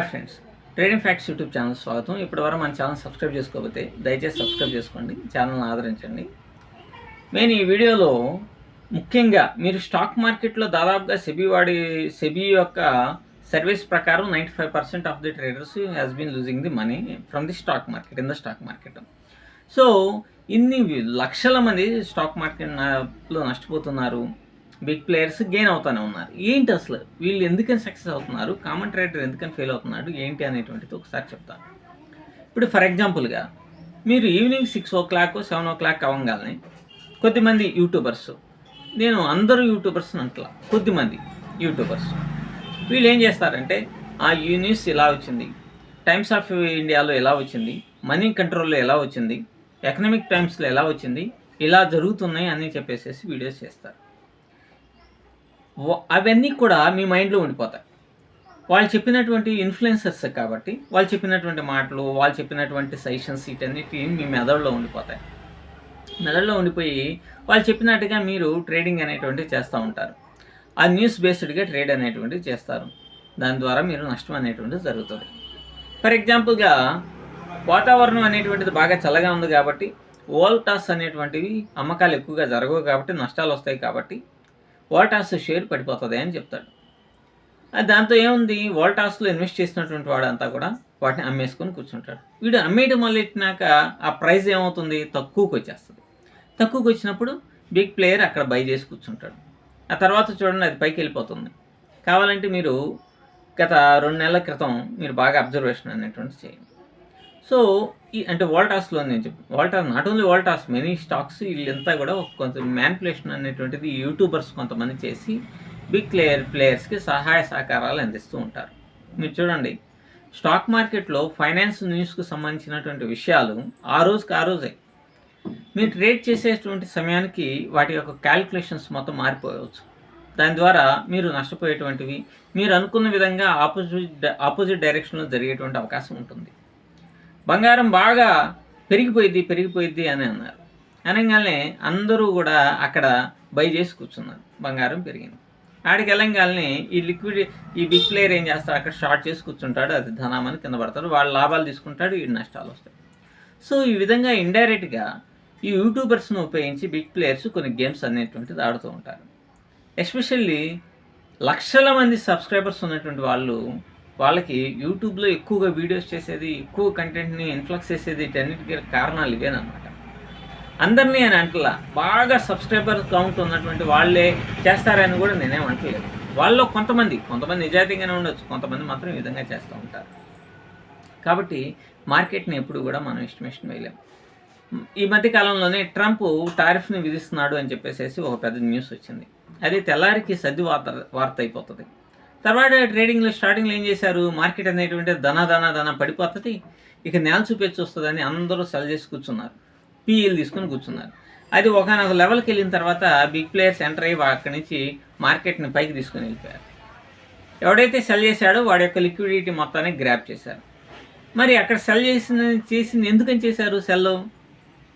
Hi friends, trading facts YouTube channel స్వాగతం. ఇప్పటివరకు మన ఛానల్ సబ్స్క్రైబ్ చేసుకోకపోతే దయచేసి సబ్స్క్రైబ్ చేసుకోండి, ఛానల్ని ఆదరించండి. నేను ఈ వీడియోలో ముఖ్యంగా మీరు స్టాక్ మార్కెట్లో దాదాపుగా సెబీ యొక్క సర్వీస్ ప్రకారం 95% of the traders has been losing the money from the stock market in the stock market. So ఇన్ని లక్షల మంది స్టాక్ మార్కెట్లో నష్టపోతున్నారు, బిగ్ ప్లేయర్స్ గెయిన్ అవుతూనే ఉన్నారు. ఏంటి అసలు వీళ్ళు ఎందుకని సక్సెస్ అవుతున్నారు, కామన్ ట్రేడర్ ఎందుకని ఫెయిల్ అవుతున్నాడు, ఏంటి అనేటువంటిది ఒకసారి చెప్తాను. ఇప్పుడు ఫర్ ఎగ్జాంపుల్గా మీరు ఈవినింగ్ 6 o'clock 7 o'clock అవ్వగానే కొద్దిమంది యూట్యూబర్స్, నేను అందరూ యూట్యూబర్స్ అంటలా, కొద్దిమంది యూట్యూబర్స్ వీళ్ళు ఏం చేస్తారంటే ఈ న్యూస్ ఇలా వచ్చింది, టైమ్స్ ఆఫ్ ఇండియాలో ఎలా వచ్చింది, మనీ కంట్రోల్లో ఎలా వచ్చింది, ఎకనామిక్ టైమ్స్లో ఎలా వచ్చింది, ఇలా జరుగుతున్నాయి అని చెప్పేసి వీడియోస్ చేస్తారు. అవన్నీ కూడా మీ మైండ్లో ఉండిపోతాయి. వాళ్ళు చెప్పినటువంటి ఇన్ఫ్లుయెన్సర్స్ కాబట్టి వాళ్ళు చెప్పినటువంటి మాటలు, వాళ్ళు చెప్పినటువంటి సజెషన్స్ వీటన్నిటి మీ మెదడులో ఉండిపోతాయి. మెదడులో ఉండిపోయి వాళ్ళు చెప్పినట్టుగా మీరు ట్రేడింగ్ అనేటువంటివి చేస్తూ ఉంటారు. ఆ న్యూస్ బేస్డ్గా ట్రేడ్ అనేటువంటివి చేస్తారు. దాని ద్వారా మీరు నష్టం అనేటువంటిది జరుగుతుంది. ఫర్ ఎగ్జాంపుల్గా వాతావరణం అనేటువంటిది బాగా చల్లగా ఉంది కాబట్టి వోల్టాస్ అనేటువంటివి అమ్మకాలు ఎక్కువగా జరగవు కాబట్టి నష్టాలు వస్తాయి కాబట్టి వోల్టాస్ షేర్ పడిపోతుంది అని చెప్తాడు. దాంతో ఏముంది, వోల్టాస్లో ఇన్వెస్ట్ చేసినటువంటి వాడంతా కూడా వాటిని అమ్మేసుకొని కూర్చుంటాడు. వీడు అమ్మేయడం మొదలెట్టినాక ఆ ప్రైస్ ఏమవుతుంది, తక్కువకి వచ్చేస్తుంది. తక్కువకి వచ్చినప్పుడు బిగ్ ప్లేయర్ అక్కడ బై చేసి కూర్చుంటాడు. ఆ తర్వాత చూడండి అది పైకి వెళ్ళిపోతుంది. కావాలంటే మీరు గత 2 నెలల క్రితం మీరు బాగా అబ్జర్వేషన్ అనేటువంటి చేయండి. సో అంటే వోల్టాస్లో నేను చెప్పాను, Voltas not only Voltas, many stocks వీళ్ళంతా కూడా కొంచెం మ్యానిపులేషన్ అనేటువంటిది యూట్యూబర్స్ కొంతమంది చేసి బిగ్ ప్లేయర్స్కి సహాయ సహకారాలు అందిస్తూ ఉంటారు. మీరు చూడండి, స్టాక్ మార్కెట్లో ఫైనాన్స్ న్యూస్కు సంబంధించినటువంటి విషయాలు ఆ రోజే మీరు ట్రేడ్ చేసేటువంటి సమయానికి వాటి యొక్క క్యాలిక్యులేషన్స్ మొత్తం మారిపోవచ్చు. దాని ద్వారా మీరు నష్టపోయేటువంటివి, మీరు అనుకున్న విధంగా ఆపోజిట్ డైరెక్షన్లో జరిగేటువంటి అవకాశం ఉంటుంది. బంగారం బాగా పెరిగిపోయిద్ది అని అన్నారు. అనగానే అందరూ కూడా అక్కడ బై చేసి కూర్చున్నారు. బంగారం పెరిగింది. ఆడికి వెళ్ళంగానే ఈ బిగ్ ప్లేయర్ ఏం చేస్తాడు, అక్కడ షార్ట్ చేసి కూర్చుంటాడు. అది ధనామని కింద పడతాడు, వాళ్ళ లాభాలు తీసుకుంటాడు, ఈ నష్టాలు వస్తాయి. సో ఈ విధంగా ఇండైరెక్ట్గా ఈ యూట్యూబర్స్ను ఉపయోగించి బిగ్ ప్లేయర్స్ కొన్ని గేమ్స్ అనేటువంటిది ఆడుతూ ఉంటారు. ఎస్పెషల్లీ లక్షల మంది సబ్స్క్రైబర్స్ ఉన్నటువంటి వాళ్ళకి యూట్యూబ్లో ఎక్కువగా వీడియోస్ చేసేది, ఎక్కువ కంటెంట్ని ఇన్ఫ్లక్స్ చేసేది, వీటన్నిటికీ కారణాలు ఇవేనమాట. అందరినీ అని అంటలా, బాగా సబ్స్క్రైబర్ కౌంట్ ఉన్నటువంటి వాళ్ళే చేస్తారని కూడా నేనేం అంటలేదు. వాళ్ళలో కొంతమంది నిజాయితీగానే ఉండొచ్చు, కొంతమంది మాత్రం ఈ విధంగా చేస్తూ ఉంటారు. కాబట్టి మార్కెట్ని ఎప్పుడు కూడా మనం ఎస్టిమేషన్ వేయలేము. ఈ మధ్య కాలంలోనే ట్రంప్ టారిఫ్ని విధిస్తున్నాడు అని చెప్పేసి ఒక పెద్ద న్యూస్ వచ్చింది. అది తెల్లారికి సర్ది వార్త అయిపోతుంది. తర్వాత ట్రేడింగ్లో స్టార్టింగ్లో ఏం చేశారు, మార్కెట్ అనేటువంటి ధన పడిపోతుంది, ఇక నేల చూపేసి వస్తుందని అందరూ సెల్ చేసి కూర్చున్నారు, పీఈలు తీసుకుని కూర్చున్నారు. అది ఒకనొక లెవెల్కి వెళ్ళిన తర్వాత బిగ్ ప్లేయర్స్ ఎంటర్ అయ్యి అక్కడి నుంచి మార్కెట్ని పైకి తీసుకుని వెళ్ళిపోయారు. ఎవడైతే సెల్ చేశాడో వాడి యొక్క లిక్విడిటీ మొత్తాన్ని గ్రాప్ చేశారు. మరి అక్కడ సెల్ చేసింది ఎందుకని చేశారు సెల్?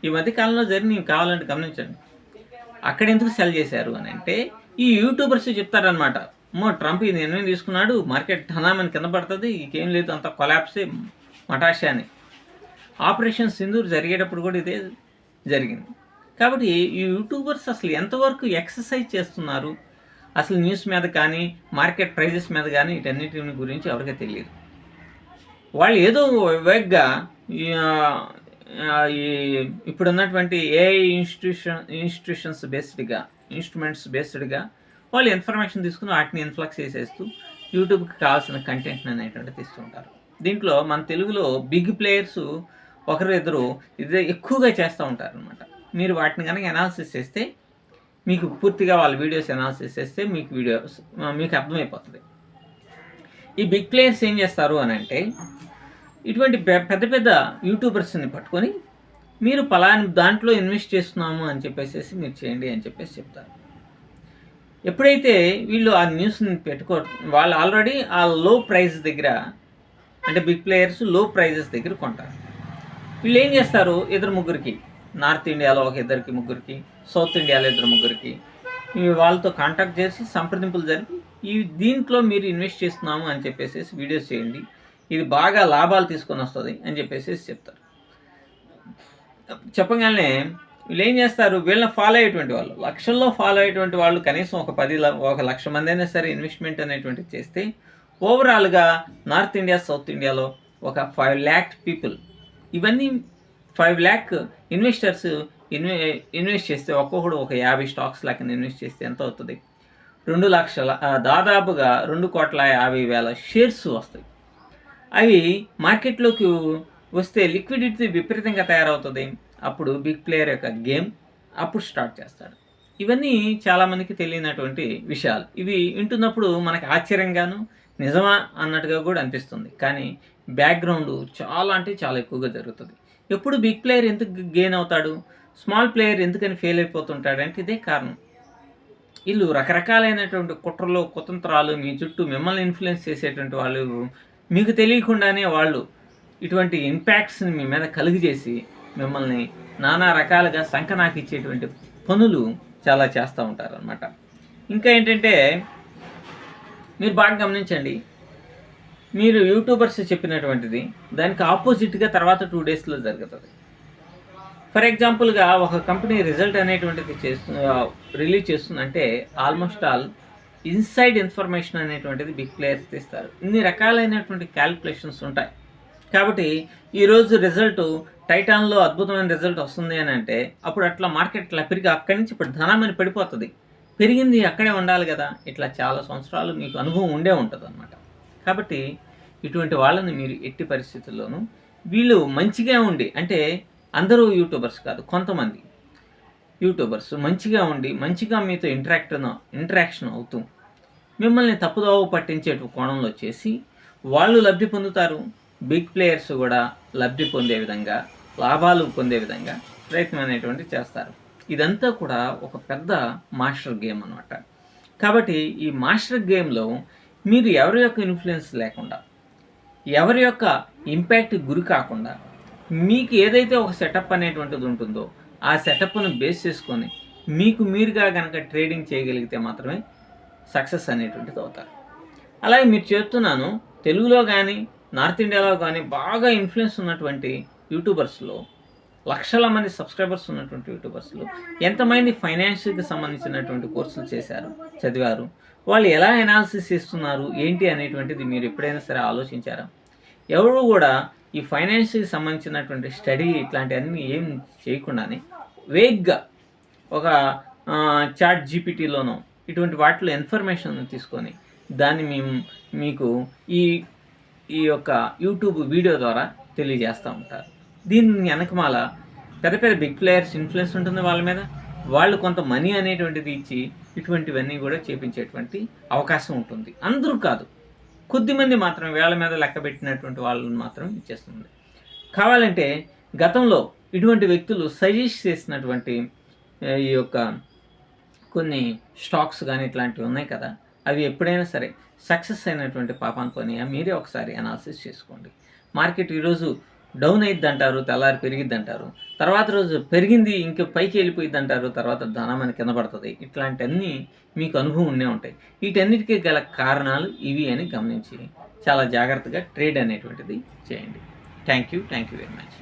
ఈ మధ్య కాలంలో జరిగి కావాలంటే గమనించండి. అక్కడ ఎందుకు సెల్ చేశారు అని అంటే ఈ యూట్యూబర్స్ చెప్తారనమాట, ట్రంప్ ఇది నిర్ణయం తీసుకున్నాడు, మార్కెట్ ధనామని కింద పడుతుంది, ఇంకేం లేదు, అంత కొలాప్సే మటాషా అని. ఆపరేషన్ సింధూర్ జరిగేటప్పుడు కూడా ఇదే జరిగింది. కాబట్టి ఈ యూట్యూబర్స్ అసలు ఎంతవరకు ఎక్సర్సైజ్ చేస్తున్నారు, అసలు న్యూస్ మీద కానీ మార్కెట్ ప్రైజెస్ మీద కానీ వీటన్నిటి గురించి ఎవరికీ తెలియదు. వాళ్ళు ఏదో వేగ్గా ఇప్పుడున్నటువంటి ఏఐ ఇన్స్టిట్యూషన్స్ ఇన్స్ట్రుమెంట్స్ బేస్డ్గా వాళ్ళు ఇన్ఫర్మేషన్ తీసుకుని వాటిని ఇన్ఫ్లక్స్ చేసేస్తూ యూట్యూబ్కి కావాల్సిన కంటెంట్ అనేటువంటిది ఇస్తుంటారు. దీంట్లో మన తెలుగులో బిగ్ ప్లేయర్స్ ఒకరు ఇద్దరు ఇదే ఎక్కువగా చేస్తూ ఉంటారు అనమాట. మీరు వాటిని కనుక అనాలిసిస్ చేస్తే, మీకు పూర్తిగా వాళ్ళ వీడియోస్ అనాలిసిస్ చేస్తే మీకు అర్థమైపోతుంది. ఈ బిగ్ ప్లేయర్స్ ఏం చేస్తారు అని అంటే ఇటువంటి పెద్ద యూట్యూబర్స్ని పట్టుకొని మీరు పలాని దాంట్లో ఇన్వెస్ట్ చేస్తున్నాము అని చెప్పేసి మీరు చేయండి అని చెప్పేసి చెప్తారు. ఎప్పుడైతే వీళ్ళు ఆ న్యూస్ని వాళ్ళు ఆల్రెడీ ఆ లో ప్రైస్ దగ్గర, అంటే బిగ్ ప్లేయర్స్ లో ప్రైజెస్ దగ్గర కొంటారు. వీళ్ళు ఏం చేస్తారు, ఇద్దరు ముగ్గురికి, నార్త్ ఇండియాలో ఒక ఇద్దరికి ముగ్గురికి, సౌత్ ఇండియాలో ఇద్దరు ముగ్గురికి వాళ్ళతో కాంటాక్ట్ చేసి సంప్రదింపులు జరిపి దీంట్లో మీరు ఇన్వెస్ట్ చేస్తున్నాము అని చెప్పేసి వీడియోస్ చేయండి, ఇది బాగా లాభాలు తీసుకొని వస్తుంది అని చెప్పేసి చెప్తారు. చెప్పగానే వీళ్ళు ఏం చేస్తారు, వీళ్ళని ఫాలో అయ్యేటువంటి వాళ్ళు, లక్షల్లో ఫాలో అయ్యేటువంటి వాళ్ళు కనీసం ఒక 1,00,000 మంది అయినా సరే ఇన్వెస్ట్మెంట్ అనేటువంటిది చేస్తే ఓవరాల్గా నార్త్ ఇండియా, సౌత్ ఇండియాలో ఒక 5 lakh పీపుల్, ఇవన్నీ 5 lakh ఇన్వెస్టర్స్ ఇన్వెస్ట్ చేస్తే ఒక్కొక్కడు ఒక 50 స్టాక్స్ లెక్కన ఇన్వెస్ట్ చేస్తే ఎంత అవుతుంది, 2 లక్షల దాదాపుగా 2,50,000 షేర్స్ వస్తాయి. అవి మార్కెట్లోకి వస్తే లిక్విడిటీ విపరీతంగా తయారవుతుంది. అప్పుడు బిగ్ ప్లేయర్ యొక్క గేమ్ అప్పుడు స్టార్ట్ చేస్తాడు. ఇవన్నీ చాలామందికి తెలియనటువంటి విషయాలు. ఇవి వింటున్నప్పుడు మనకు ఆశ్చర్యంగాను నిజమా అన్నట్టుగా కూడా అనిపిస్తుంది. కానీ బ్యాక్గ్రౌండ్ చాలా అంటే చాలా ఎక్కువగా జరుగుతుంది. ఎప్పుడు బిగ్ ప్లేయర్ ఎందుకు గెయిన్ అవుతాడు, స్మాల్ ప్లేయర్ ఎందుకని ఫెయిల్ అయిపోతుంటాడు అంటే ఇదే కారణం. వీళ్ళు రకరకాలైనటువంటి కుట్రలు, కుతంత్రాలు, మీ చుట్టూ మిమ్మల్ని ఇన్ఫ్లుయెన్స్ చేసేటువంటి వాళ్ళు మీకు తెలియకుండానే వాళ్ళు ఇటువంటి ఇంపాక్ట్స్ని మీ మీద కలుగజేసి మిమ్మల్ని నానా రకాలుగా సంకనాకి ఇచ్చేటువంటి పనులు చాలా చేస్తూ ఉంటారనమాట. ఇంకా ఏంటంటే మీరు బాగా గమనించండి, మీరు యూట్యూబర్స్ చెప్పినటువంటిది దానికి ఆపోజిట్గా తర్వాత 2 daysలో జరుగుతుంది. ఫర్ ఎగ్జాంపుల్గా ఒక కంపెనీ రిజల్ట్ అనేటువంటిది రిలీజ్ చేస్తుందంటే ఆల్మోస్ట్ ఆల్ ఇన్సైడ్ ఇన్ఫర్మేషన్ అనేటువంటిది బిగ్ ప్లేయర్స్ తీస్తారు. ఇన్ని రకాలైనటువంటి క్యాలిక్యులేషన్స్ ఉంటాయి. కాబట్టి ఈరోజు రిజల్ట్ టైటాన్లో అద్భుతమైన రిజల్ట్ వస్తుంది అని అంటే అప్పుడు అట్లా మార్కెట్ ఇట్లా పెరిగి అక్కడి నుంచి ఇప్పుడు ధనమని పడిపోతుంది. పెరిగింది అక్కడే ఉండాలి కదా. ఇట్లా చాలా సంవత్సరాలు మీకు అనుభవం ఉండే ఉంటుంది అనమాట. కాబట్టి ఇటువంటి వాళ్ళని మీరు ఎట్టి పరిస్థితుల్లోనూ, వీళ్ళు మంచిగా ఉండి, అంటే అందరూ యూట్యూబర్స్ కాదు, కొంతమంది యూట్యూబర్స్ మంచిగా ఉండి మంచిగా మీతో ఇంటరాక్షన్ అవుతూ మిమ్మల్ని తప్పుదోవ పట్టించే కోణంలో చేసి వాళ్ళు లబ్ధి పొందుతారు. బిగ్ ప్లేయర్స్ కూడా లబ్ధి పొందే విధంగా, లాభాలు పొందే విధంగా ప్రయత్నం అనేటువంటిది చేస్తారు. ఇదంతా కూడా ఒక పెద్ద మాస్టర్ గేమ్ అనమాట. కాబట్టి ఈ మాస్టర్ గేమ్లో మీరు ఎవరి యొక్క ఇన్ఫ్లుయెన్స్ లేకుండా, ఎవరి యొక్క ఇంపాక్ట్ గురి కాకుండా, మీకు ఏదైతే ఒక సెటప్ అనేటువంటిది ఉంటుందో ఆ సెటప్ను బేస్ చేసుకొని మీకు మీరుగా కనుక ట్రేడింగ్ చేయగలిగితే మాత్రమే సక్సెస్ అనేటువంటిది అవుతారు. అలాగే మీరు చేస్తున్నాను తెలుగులో కానీ నార్త్ ఇండియాలో కానీ బాగా ఇన్ఫ్లుయెన్స్ ఉన్నటువంటి యూట్యూబర్స్లో, లక్షల మంది సబ్స్క్రైబర్స్ ఉన్నటువంటి యూట్యూబర్స్లో ఎంతమంది ఫైనాన్షియల్కి సంబంధించినటువంటి కోర్సులు చదివారు, వాళ్ళు ఎలా అనాలిసిస్ చేస్తున్నారు ఏంటి అనేటువంటిది మీరు ఎప్పుడైనా సరే ఆలోచించారా? ఎవరు కూడా ఈ ఫైనాన్షియల్కి సంబంధించినటువంటి స్టడీ ఇట్లాంటివన్నీ ఏం చేయకుండానే వేగ్గా ఒక చాట్ జీపీటీలోనో ఇటువంటి వాటిలో ఇన్ఫర్మేషన్ తీసుకొని దాన్ని మీకు ఈ యొక్క యూట్యూబ్ వీడియో ద్వారా తెలియజేస్తూ ఉంటారు. దీని వెనకమాల పెద్ద పెద్ద బిగ్ ప్లేయర్స్ ఇన్ఫ్లుయెన్స్ ఉంటుంది వాళ్ళ మీద. వాళ్ళు కొంత మనీ అనేటువంటిది ఇచ్చి ఇటువంటివన్నీ కూడా చేపించేటువంటి అవకాశం ఉంటుంది. అందరూ కాదు, కొద్దిమంది మాత్రం వేళ మీద లెక్క పెట్టినటువంటి వాళ్ళని మాత్రం ఇచ్చేస్తుంది. కావాలంటే గతంలో ఇటువంటి వ్యక్తులు సజెస్ట్ చేసినటువంటి ఈ యొక్క కొన్ని స్టాక్స్ కానీ ఇట్లాంటివి ఉన్నాయి కదా, అవి ఎప్పుడైనా సరే సక్సెస్ అయినటువంటి పాపాన్ని పోనీయా మీరే ఒకసారి అనాలిసిస్ చేసుకోండి. మార్కెట్ ఈరోజు డౌన్ అయిద్ది అంటారు, తెల్లారి పెరిగిద్ది అంటారు, తర్వాత రోజు పెరిగింది ఇంక పైకి వెళ్ళిపోయిద్ది అంటారు, తర్వాత ధనం అని కింద పడుతుంది. ఇట్లాంటివన్నీ మీకు అనుభవం ఉండే ఉంటాయి. వీటన్నిటికీ గల కారణాలు ఇవి అని గమనించి చాలా జాగ్రత్తగా ట్రేడ్ అనేటువంటిది చేయండి. Thank you very much.